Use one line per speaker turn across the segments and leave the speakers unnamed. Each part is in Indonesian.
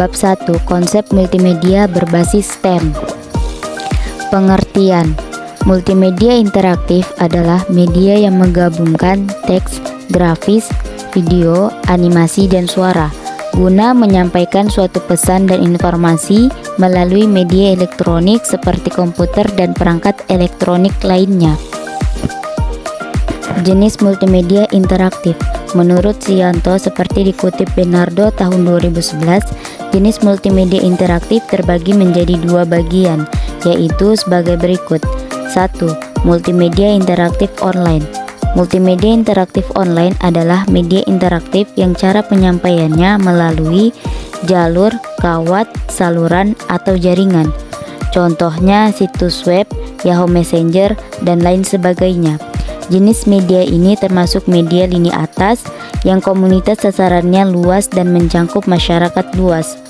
Bab 1. Konsep multimedia berbasis STEM. Pengertian. Multimedia interaktif adalah media yang menggabungkan teks, grafis, video, animasi, dan suara guna menyampaikan suatu pesan dan informasi melalui media elektronik seperti komputer dan perangkat elektronik lainnya. Jenis multimedia interaktif. Menurut Sianto, seperti dikutip Bernardo tahun 2011, jenis multimedia interaktif terbagi menjadi dua bagian, yaitu sebagai berikut. 1. Multimedia interaktif online. Multimedia interaktif online adalah media interaktif yang cara penyampaiannya melalui jalur, kawat, saluran, atau jaringan. Contohnya situs web, Yahoo Messenger, dan lain sebagainya. Jenis media ini termasuk media lini atas yang komunitas sasarannya luas dan mencakup masyarakat luas.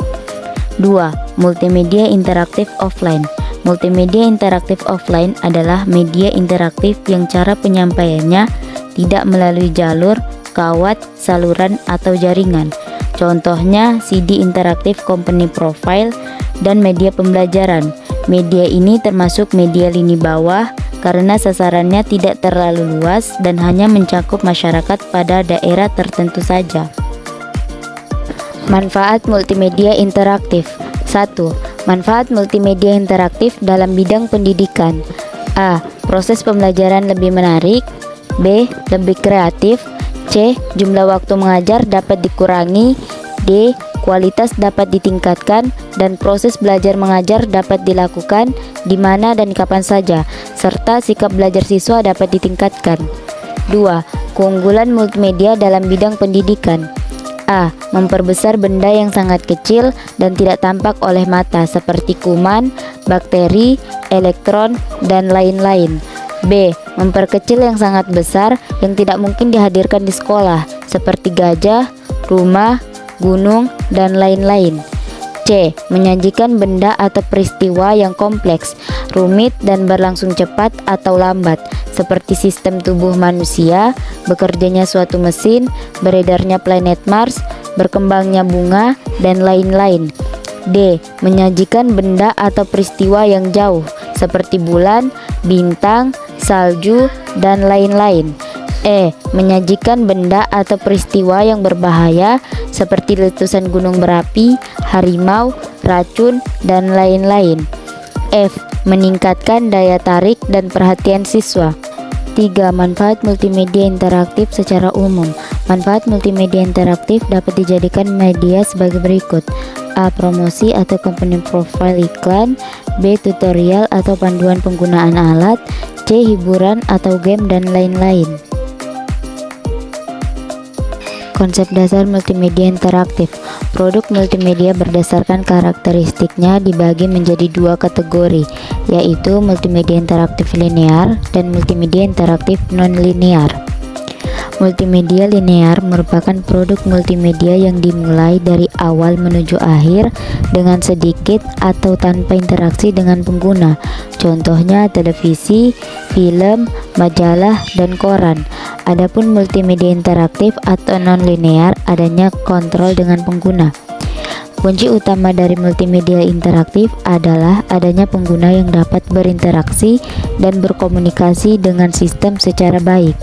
2. Multimedia interaktif offline. Multimedia interaktif offline adalah media interaktif yang cara penyampaiannya tidak melalui jalur, kawat, saluran, atau jaringan. Contohnya CD interaktif company profile dan media pembelajaran. Media ini termasuk media lini bawah karena sasarannya tidak terlalu luas dan hanya mencakup masyarakat pada daerah tertentu saja. Manfaat multimedia interaktif. 1. Manfaat multimedia interaktif dalam bidang pendidikan. A. Proses pembelajaran lebih menarik. B. Lebih kreatif. C. Jumlah waktu mengajar dapat dikurangi. D. Kualitas dapat ditingkatkan dan proses belajar mengajar dapat dilakukan di mana dan kapan saja, serta sikap belajar siswa dapat ditingkatkan. 2. Keunggulan multimedia dalam bidang pendidikan. A. Memperbesar benda yang sangat kecil dan tidak tampak oleh mata seperti kuman, bakteri, elektron, dan lain-lain. B. Memperkecil yang sangat besar yang tidak mungkin dihadirkan di sekolah seperti gajah, rumah, gunung, dan lain-lain. C. Menyajikan benda atau peristiwa yang kompleks, rumit, dan berlangsung cepat atau lambat seperti sistem tubuh manusia, bekerjanya suatu mesin, beredarnya planet Mars, berkembangnya bunga, dan lain-lain. D. Menyajikan benda atau peristiwa yang jauh seperti bulan, bintang, salju, dan lain-lain. E. Menyajikan benda atau peristiwa yang berbahaya seperti letusan gunung berapi, harimau, racun, dan lain-lain. F. Meningkatkan daya tarik dan perhatian siswa. 3. Manfaat multimedia interaktif secara umum. Manfaat multimedia interaktif dapat dijadikan media sebagai berikut. A. Promosi atau company profile iklan. B. Tutorial atau panduan penggunaan alat. C. Hiburan atau game dan lain-lain. Konsep dasar multimedia interaktif. Produk multimedia berdasarkan karakteristiknya dibagi menjadi dua kategori, yaitu multimedia interaktif linear dan multimedia interaktif non-linear. Multimedia linear merupakan produk multimedia yang dimulai dari awal menuju akhir dengan sedikit atau tanpa interaksi dengan pengguna. Contohnya televisi, film, majalah, dan koran. Adapun multimedia interaktif atau non-linear adanya kontrol dengan pengguna. Kunci utama dari multimedia interaktif adalah adanya pengguna yang dapat berinteraksi dan berkomunikasi dengan sistem secara baik.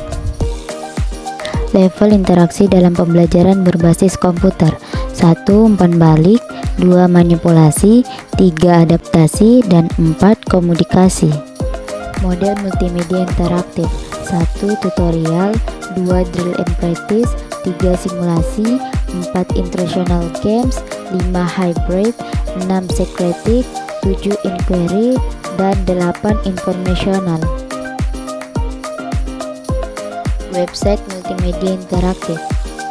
Level interaksi dalam pembelajaran berbasis komputer. 1. Umpan balik. 2. Manipulasi. 3. Adaptasi. Dan 4. Komunikasi. Model multimedia interaktif. 1. Tutorial. 2. Drill and practice. 3. Simulasi. 4. Instructional games. 5. Hybrid. 6. Secretive. 7. Inquiry. Dan 8. Informational. Website multimedia interaktif.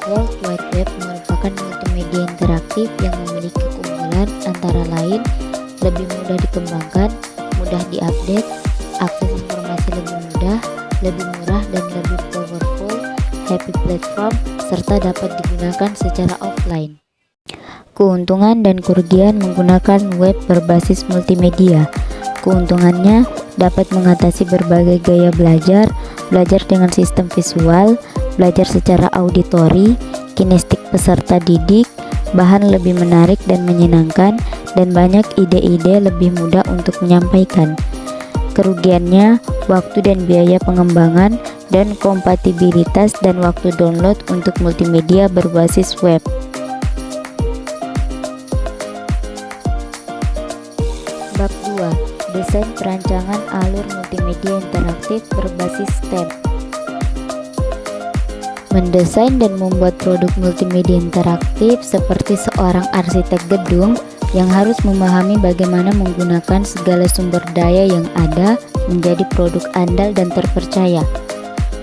World Wide Web merupakan multimedia interaktif yang memiliki keunggulan antara lain lebih mudah dikembangkan, mudah diupdate, akses informasi lebih mudah, lebih murah, dan lebih powerful, happy platform, serta dapat digunakan secara offline. Keuntungan dan kerugian menggunakan web berbasis multimedia. Keuntungannya dapat mengatasi berbagai gaya belajar, belajar dengan sistem visual, belajar secara auditori, kinestik peserta didik, bahan lebih menarik dan menyenangkan, dan banyak ide-ide lebih mudah untuk menyampaikan. Kerugiannya, waktu dan biaya pengembangan, dan kompatibilitas dan waktu download untuk multimedia berbasis web. Bab 2. Desain perancangan alur multimedia interaktif berbasis STEM. Mendesain dan membuat produk multimedia interaktif seperti seorang arsitek gedung yang harus memahami bagaimana menggunakan segala sumber daya yang ada menjadi produk andal dan terpercaya.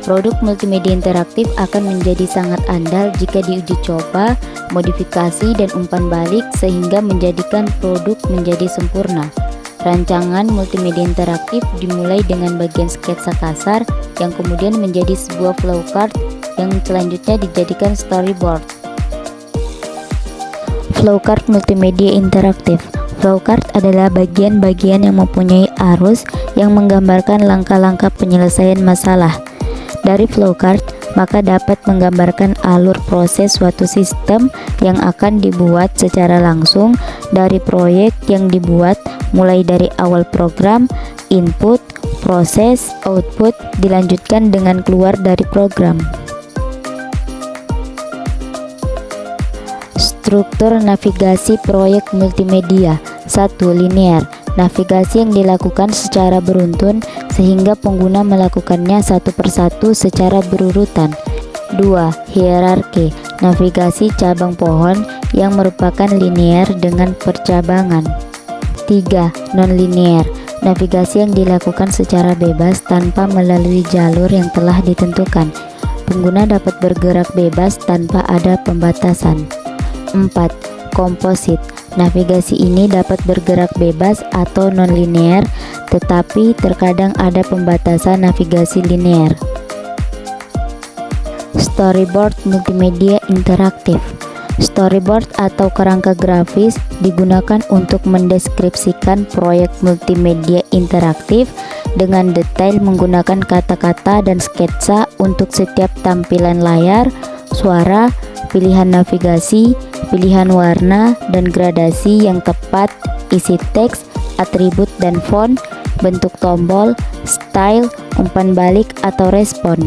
Produk multimedia interaktif akan menjadi sangat andal jika diuji coba, modifikasi, dan umpan balik sehingga menjadikan produk menjadi sempurna. Rancangan multimedia interaktif dimulai dengan bagian sketsa kasar yang kemudian menjadi sebuah flowchart yang selanjutnya dijadikan storyboard. Flowchart multimedia interaktif. Flowchart adalah bagian-bagian yang mempunyai arus yang menggambarkan langkah-langkah penyelesaian masalah. Dari flowchart, maka dapat menggambarkan alur proses suatu sistem yang akan dibuat secara langsung dari proyek yang dibuat, mulai dari awal program, input, proses, output, dilanjutkan dengan keluar dari program. Struktur navigasi proyek multimedia. 1. Linear. Navigasi yang dilakukan secara beruntun sehingga pengguna melakukannya satu persatu secara berurutan. 2. Hierarki. Navigasi cabang pohon yang merupakan linear dengan percabangan. 3. Non-linear. Navigasi yang dilakukan secara bebas tanpa melalui jalur yang telah ditentukan. Pengguna dapat bergerak bebas tanpa ada pembatasan. 4. Komposit. Navigasi ini dapat bergerak bebas atau non-linear, tetapi terkadang ada pembatasan navigasi linear. Storyboard multimedia interaktif. Storyboard atau kerangka grafis digunakan untuk mendeskripsikan proyek multimedia interaktif dengan detail menggunakan kata-kata dan sketsa untuk setiap tampilan layar, suara, pilihan navigasi, pilihan warna dan gradasi yang tepat, isi teks, atribut dan font, bentuk tombol, style, umpan balik atau respon.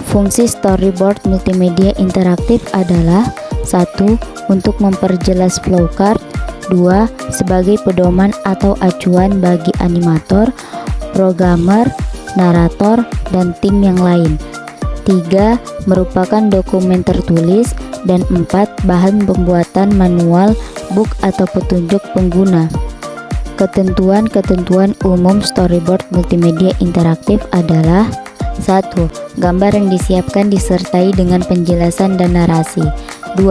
Fungsi storyboard multimedia interaktif adalah 1. Untuk memperjelas flowchart. 2. Sebagai pedoman atau acuan bagi animator, programmer, narator, dan tim yang lain. 3. Merupakan dokumen tertulis. Dan 4. Bahan pembuatan manual, book atau petunjuk pengguna. Ketentuan-ketentuan umum storyboard multimedia interaktif adalah 1. Gambar yang disiapkan disertai dengan penjelasan dan narasi. 2.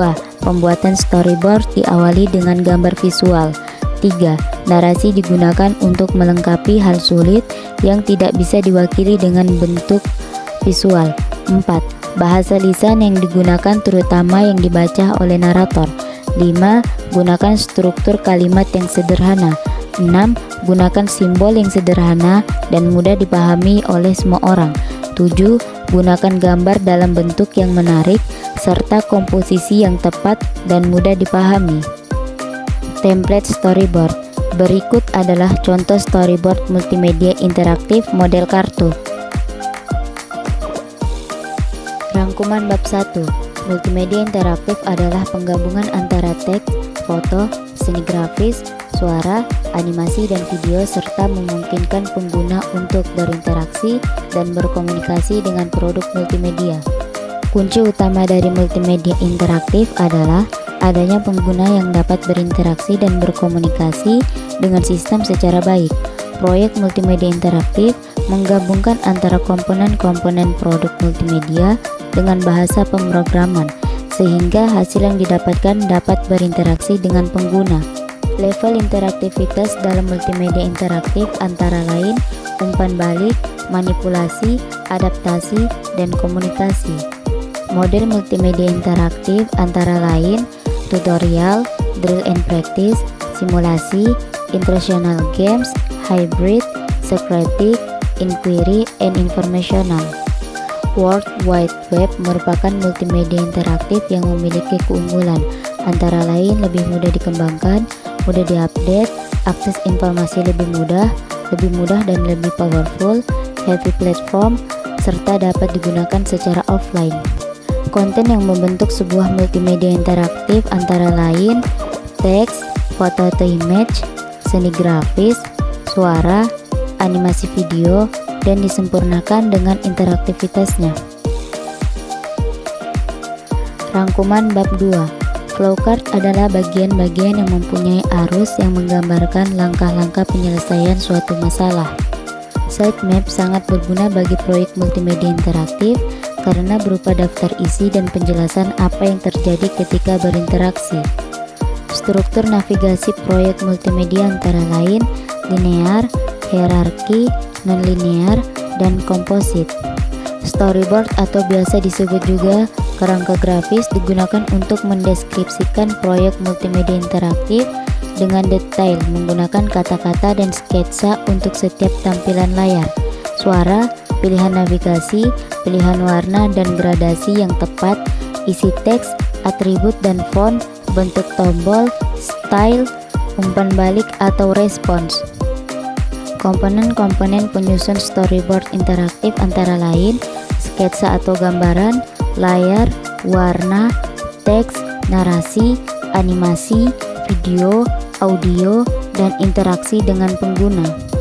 Pembuatan storyboard diawali dengan gambar visual. 3. Narasi digunakan untuk melengkapi hal sulit yang tidak bisa diwakili dengan bentuk visual. 4. Bahasa lisan yang digunakan terutama yang dibaca oleh narator. 5. Gunakan struktur kalimat yang sederhana. 6. Gunakan simbol yang sederhana dan mudah dipahami oleh semua orang. 7. Gunakan gambar dalam bentuk yang menarik serta komposisi yang tepat dan mudah dipahami. Template storyboard. Berikut adalah contoh storyboard multimedia interaktif model kartu. Rangkuman bab 1. Multimedia interaktif adalah penggabungan antara teks, foto, seni grafis, suara, animasi, dan video serta memungkinkan pengguna untuk berinteraksi dan berkomunikasi dengan produk multimedia. Kunci utama dari multimedia interaktif adalah adanya pengguna yang dapat berinteraksi dan berkomunikasi dengan sistem secara baik. Proyek multimedia interaktif menggabungkan antara komponen-komponen produk multimedia dengan bahasa pemrograman, sehingga hasil yang didapatkan dapat berinteraksi dengan pengguna. Level interaktivitas dalam multimedia interaktif antara lain umpan balik, manipulasi, adaptasi, dan komunikasi. Model multimedia interaktif antara lain tutorial, drill and practice, simulasi, instructional games, hybrid, socratic, inquiry, and informational. World Wide Web merupakan multimedia interaktif yang memiliki keunggulan. antara lain lebih mudah dikembangkan, mudah diupdate, akses informasi lebih mudah dan lebih powerful, heavy platform, serta dapat digunakan secara offline. Konten yang membentuk sebuah multimedia interaktif antara lain teks, foto atau image, seni grafis, suara, animasi video, dan disempurnakan dengan interaktivitasnya. Rangkuman bab 2. Flowchart adalah bagian-bagian yang mempunyai arus yang menggambarkan langkah-langkah penyelesaian suatu masalah. Sitemap sangat berguna bagi proyek multimedia interaktif karena berupa daftar isi dan penjelasan apa yang terjadi ketika berinteraksi. Struktur navigasi proyek multimedia antara lain linear, hierarki, non-linear, dan komposit. Storyboard atau biasa disebut juga kerangka grafis digunakan untuk mendeskripsikan proyek multimedia interaktif dengan detail menggunakan kata-kata dan sketsa untuk setiap tampilan layar, suara, pilihan navigasi, pilihan warna dan gradasi yang tepat, isi teks, atribut dan font, bentuk tombol, style, umpan balik atau respons. Komponen-komponen penyusun storyboard interaktif antara lain sketsa atau gambaran, layar, warna, teks, narasi, animasi, video, audio, dan interaksi dengan pengguna.